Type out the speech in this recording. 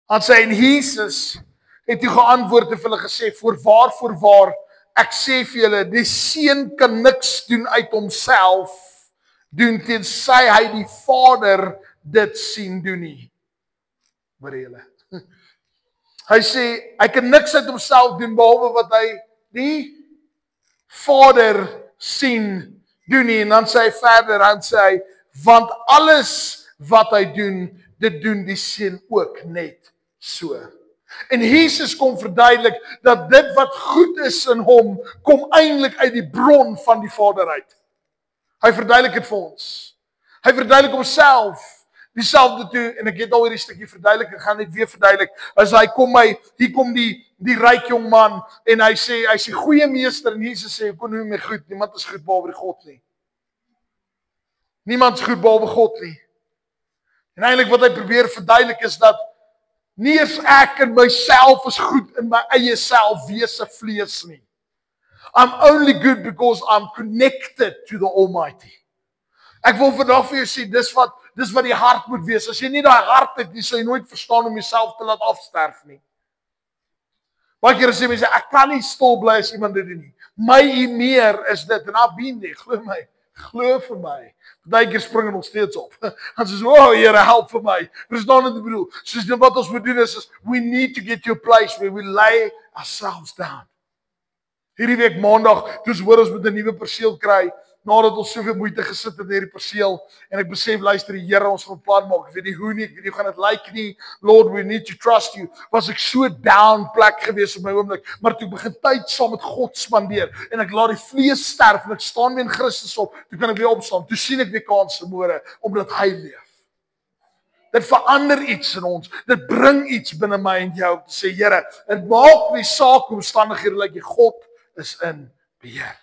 Han sê, en Jesus het toe geantwoord en vir hulle gesê, voorwaar, ek sê vir julle, die seun kan niks doen uit homself, doen tensy hy die Vader dit sien doen nie. Hoor julle? Hy sê, hy kan niks uit homself doen, behalwe wat hy die Vader sien doen nie. En dan sê hy verder, dan sê hy, want alles wat hy doen, dit doen die seun ook net so. En Jesus kom verduidelik dat dit wat goed is in hom, kom eintlik uit die bron van die Vader uit. Hy verduidelik dit vir ons. Hy verduidelik homself, dieselfde toe, en ek het al hierdie stukkie verduidelik, ek gaan net weer verduidelik, as hy kom hier kom die ryk jong man, en hy sê, goeie meester, en Jesus sê, kon noem my goed, niemand is goed behalwe die God nie. Niemand is goed behalwe God nie. En eintlik wat hy probeer verduidelik is dat, nie eens ek in myself is goed in my eie selfwese vlees nie. I'm only good because I'm connected to the Almighty. Ek wil vandag vir jou sê, dis wat die hart moet wees. As jy nie daai hart het nie, sal jy nooit verstaan om jouself te laat afsterf nie. Baie keer sê mense, ek kan nie stil bly as iemand dit doen nie. My meer is dit, en I've been there, glo vir my. Partykeer spring nog steeds op. En sê, oh Here, help vir my. Verstaan wat ek bedoel? Soos wat ons moet doen is, we need to get to a place where we lay ourselves down. Hierdie week maandag, toe hoor ons moet 'n nuwe perseel kry, nadat ons soveel moeite gesit het in hierdie perseel, en ek besef, luister, die Here, ons gaan 'n plan maak, ek weet nie hoe nie, ek weet nie hoe gaan dit lyk nie, Lord, we need to trust you, was ek so down plek gewees op my oomblik, maar toe ek begin tyd saam met God spandeer, en ek laat die vlees sterf, en ek staan weer in Christus op, toe kan ek weer opstaan, toe sien ek weer kans môre, omdat hy leef. Dit verander iets in ons, dit bring iets binne my en jou, om te sê, Here, dit maak nie saak hoe omstandighede lyk, God is in beheer.